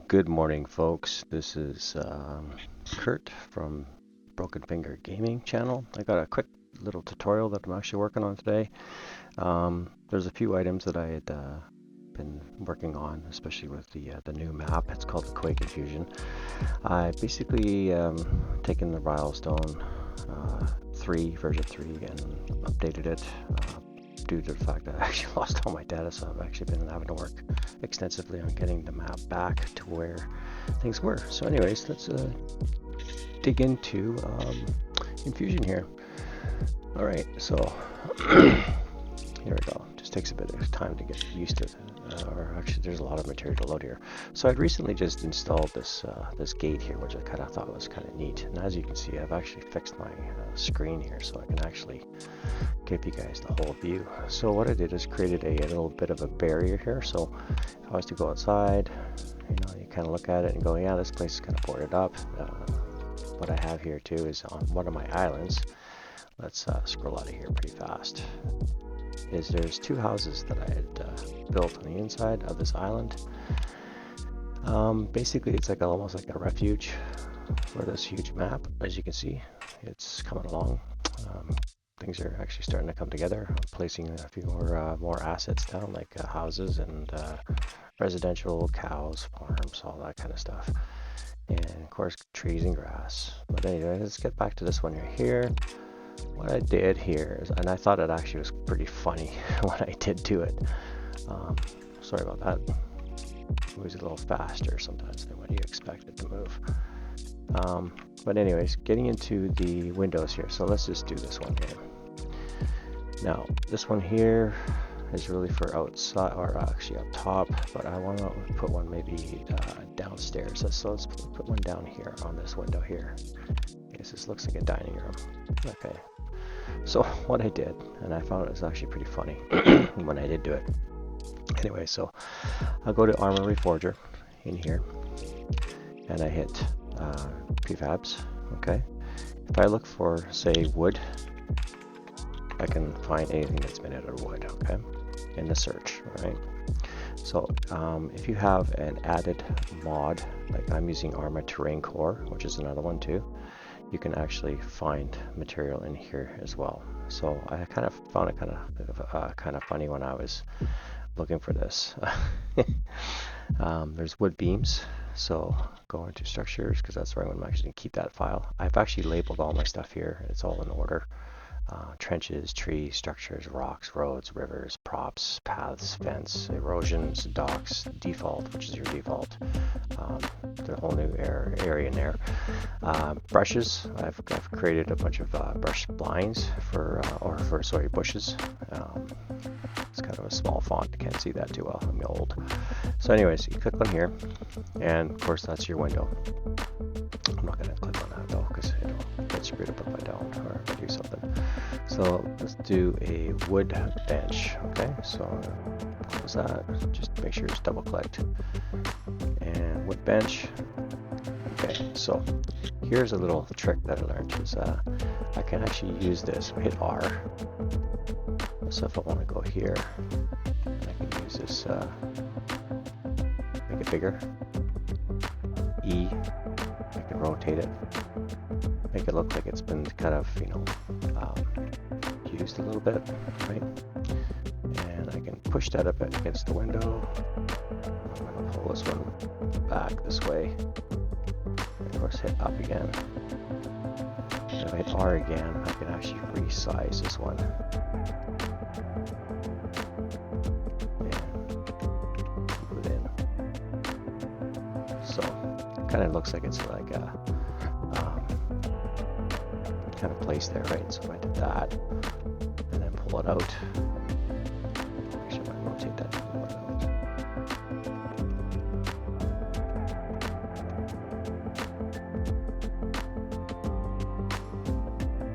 Good morning, folks. This is Kurt from Broken Finger Gaming channel. I got a quick little tutorial that I'm actually working on today. There's a few items that I had been working on, especially with the new map. It's called the Quake Enfusion. I basically taken the Rylstone version 3 and updated it due to the fact that I actually lost all my data, so I've actually been having to work extensively on getting the map back to where things were. So anyways, let's dig into Enfusion here. Alright, so here we go. Just takes a bit of time to get used to it. Or actually there's a lot of material to load here. So I'd recently just installed this this gate here, which I kind of thought was kind of neat. And as you can see, I've actually fixed my screen here so I can actually give you guys the whole view. So what I did is created a little bit of a barrier here. So if I was to go outside, you kind of look at it and go, yeah, this place is kind of boarded up. What I have here too is on one of my islands. Let's scroll out of here pretty fast. There's two houses that I had built on the inside of this island. Basically, it's like almost like a refuge for this huge map. As you can see, it's coming along. Things are actually starting to come together. I'm placing a few more assets down, like houses and residential, cows, farms, all that kind of stuff. And of course, trees and grass. But anyway, let's get back to this one right here. What I did here is, and I thought it actually was pretty funny when I did do it. Sorry about that. It moves a little faster sometimes than what you expect it to move. But anyways, getting into the windows here. So let's just do this one here. Now, this one here is really for outside, or actually up top, but I want to put one maybe downstairs. So let's put one down here on this window here. This looks like a dining room. Okay, so what I did, and I found it was actually pretty funny when I did do it. Anyway, so I'll go to Arma Reforger in here, and I hit prefabs. Okay, if I look for, say, wood, I can find anything that's made out of wood. Okay, in the search. All right. So if you have an added mod, like I'm using Arma Terrain Core, which is another one too, you can actually find material in here as well. So I kind of found it kind of funny when I was looking for this. There's wood beams, so go into structures because that's where I'm actually going to keep that file. I've actually labeled all my stuff here. It's all in order. Trenches, trees, structures, rocks, roads, rivers, props, paths, fence, erosions, docks, default, which is your default. The whole new area in there. Brushes, I've created a bunch of brush blinds for bushes. It's kind of a small font, you can't see that too well, I'm old. So anyways, you click on here, and of course that's your window. I'm not going to click on that though, because it'll get screwed up if I don't, or if I do something. So let's do a wood bench. Okay, so close that, just make sure it's double clicked. And wood bench. Okay, so here's a little trick that I learned is I can actually use this. Hit R. So if I want to go here, I can use this, make it bigger. E, I can rotate it, make it look like it's been kind of, used a little bit, right? And I can push that up against the window. I'm going to pull this one back this way. And of course, hit up again. And if I hit R again, I can actually resize this one. And move it in. So, it kind of looks like it's like a kind of placed there, right? So if I did that and then pull it out, actually I might rotate that to pull it out.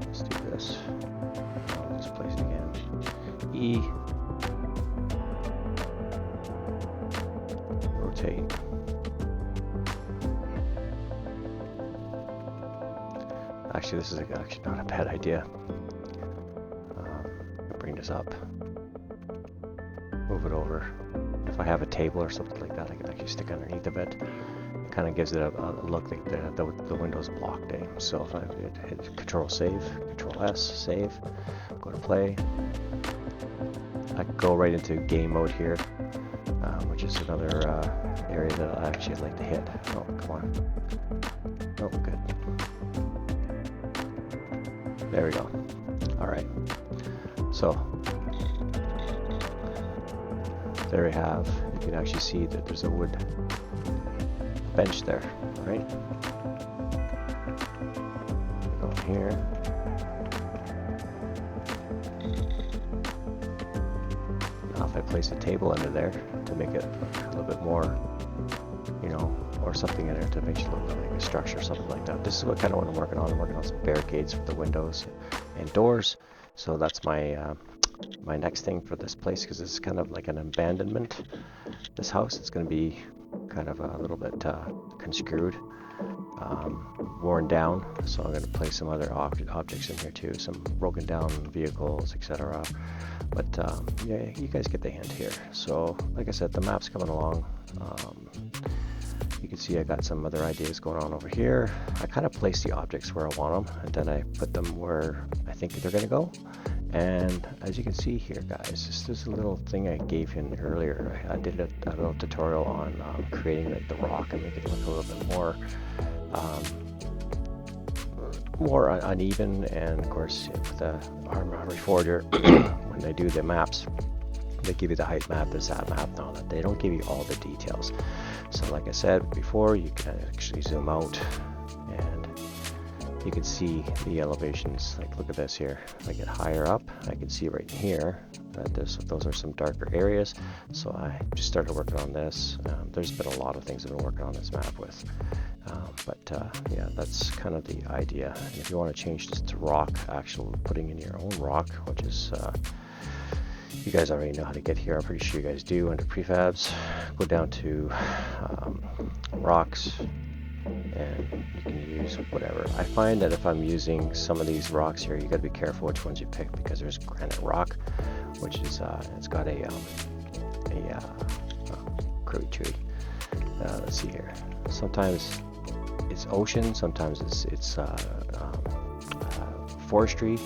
Let's do this. I'll just place it again. E, rotate. Actually, this is actually not a bad idea. Bring this up, move it over, if I have a table or something like that, I can actually stick underneath of it. It kind of gives it a look like the window's blocked. So if I hit Control Save, Control S, save, go to play, I can go right into game mode here, which is another area that I actually like to hit. Oh, come on. Oh, good. There we go. All right. So there we have. You can actually see that there's a wood bench there, right? Go here. Now if I place a table under there to make it a little bit more, you know, or something in there to make it look like a structure, something like that. This is what kind of what I'm working on. I'm working on some barricades for the windows and doors. So that's my my next thing for this place, because it's kind of like an abandonment. This house, it's going to be kind of a little bit conscrewed, worn down. So I'm going to place some other objects in here too, some broken down vehicles, etc. But yeah, you guys get the hint here. So like I said, the map's coming along. You can see I got some other ideas going on over here. I kind of place the objects where I want them, and then I put them where I think they're going to go. And as you can see here, guys, this is a little thing I gave in earlier. I did a little tutorial on creating the rock and make it look a little bit more uneven. And of course, with the Arma Reforger, when they do the maps, they give you the height map, the sat map, and all that. They don't give you all the details. So like I said before, you can actually zoom out and you can see the elevations. Like, look at this here. If I get higher up, I can see right here that those are some darker areas. So I just started working on this. There's been a lot of things I've been working on this map with. Yeah, that's kind of the idea. And if you want to change this to rock, actual putting in your own rock, which is you guys already know how to get here. I'm pretty sure you guys do. Under prefabs, go down to rocks, and you can use whatever. I find that if I'm using some of these rocks here, you got to be careful which ones you pick, because there's granite rock, which is it's got a curvy tree. Let's see here. Sometimes it's ocean, sometimes it's forestry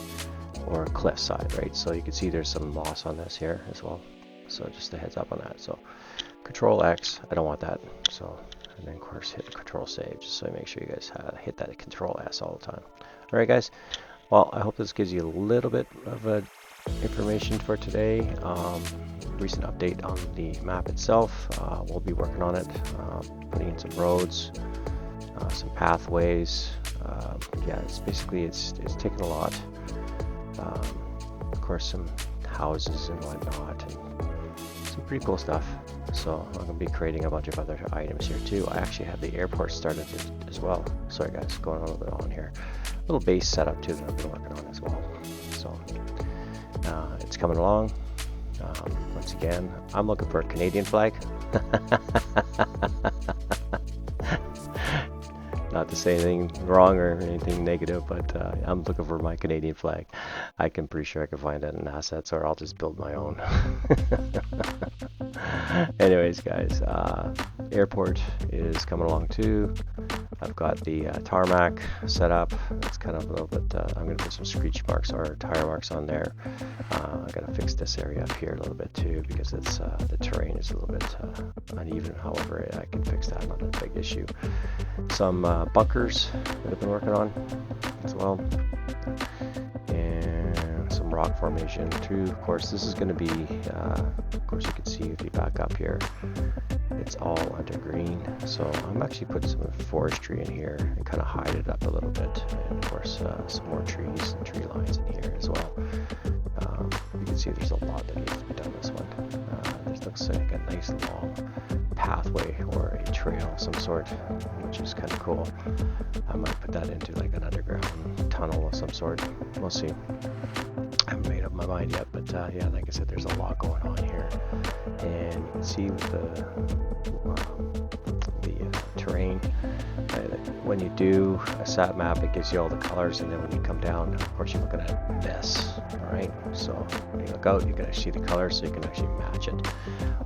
or cliffside, right? So you can see there's some moss on this here as well. So just a heads up on that. So Control X, I don't want that. So, and then of course hit Control Save, just so I make sure you guys hit that Control S all the time. All right, guys. Well, I hope this gives you a little bit of information for today. Recent update on the map itself. We'll be working on it, putting in some roads, some pathways. Yeah, it's basically it's taken a lot. Of course, some houses and whatnot, and some pretty cool stuff. So I'm going to be creating a bunch of other items here too. I actually have the airport started as well. Sorry guys, going on a little bit on here. A little base setup too that I've been working on as well. So it's coming along. Once again, I'm looking for a Canadian flag. Not to say anything wrong or anything negative, but I'm looking for my Canadian flag. I'm pretty sure I can find that in assets, or I'll just build my own. Anyways, guys, airport is coming along too. I've got the tarmac set up. It's kind of a little bit, I'm going to put some screech marks or tire marks on there. I got to fix this area up here a little bit too, because it's the terrain is a little bit uneven. However, I can fix that, not a big issue. Some bunkers that I've been working on as well, and some rock formation too. Of course, this is going to be, of course, you can see if you back up here, it's all under green. So I'm actually putting some forestry in here and kind of hide it up a little bit, and of course some more trees and tree lines in here as well. You can see there's a lot that needs to be done this one. This looks like a nice long pathway or a trail of some sort, which is kind of cool. I might put that into like an underground tunnel of some sort. We'll see. I haven't made up my mind yet, but yeah, like I said, there's a lot going on here, and you can see with the terrain. when you do a sat map, it gives you all the colors, and then when you come down, of course, you're looking at this. All right, so when you look out, you can actually see the colors, so you can actually match it.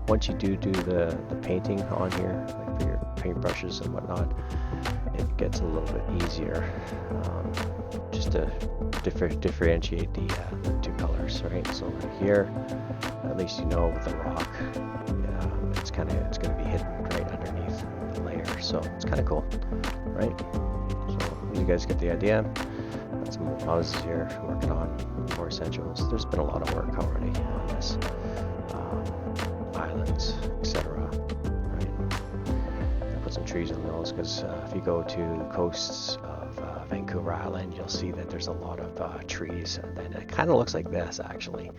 Once you do the painting on here, like for your paintbrushes and whatnot, it gets a little bit easier, just to differentiate the two colors, right? So right here, at least you know with the rock, it's going to be hidden right underneath the layer, so it's kind of cool, right? So you guys get the idea. Got some more houses here, working on more essentials. There's been a lot of work already on this, islands, etc. Right? I put some trees in those because if you go to the coasts of Vancouver Island, you'll see that there's a lot of trees, and it kind of looks like this actually.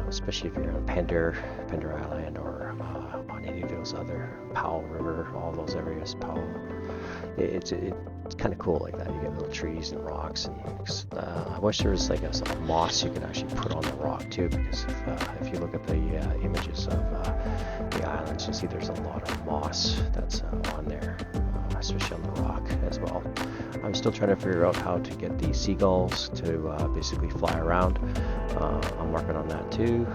Especially if you're on Pender Island, or on any of those other Powell River, all those areas, Powell. It's kind of cool like that. You get little trees and rocks, and I wish there was like a moss you could actually put on the rock too, because if you look at the images of the islands, you'll see there's a lot of moss that's on there, especially on the rock as well. I'm still trying to figure out how to get the seagulls to basically fly around. I'm working on that too.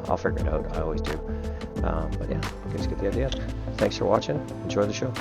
I'll figure it out. I always do. But yeah, you guys get the idea. Thanks for watching. Enjoy the show.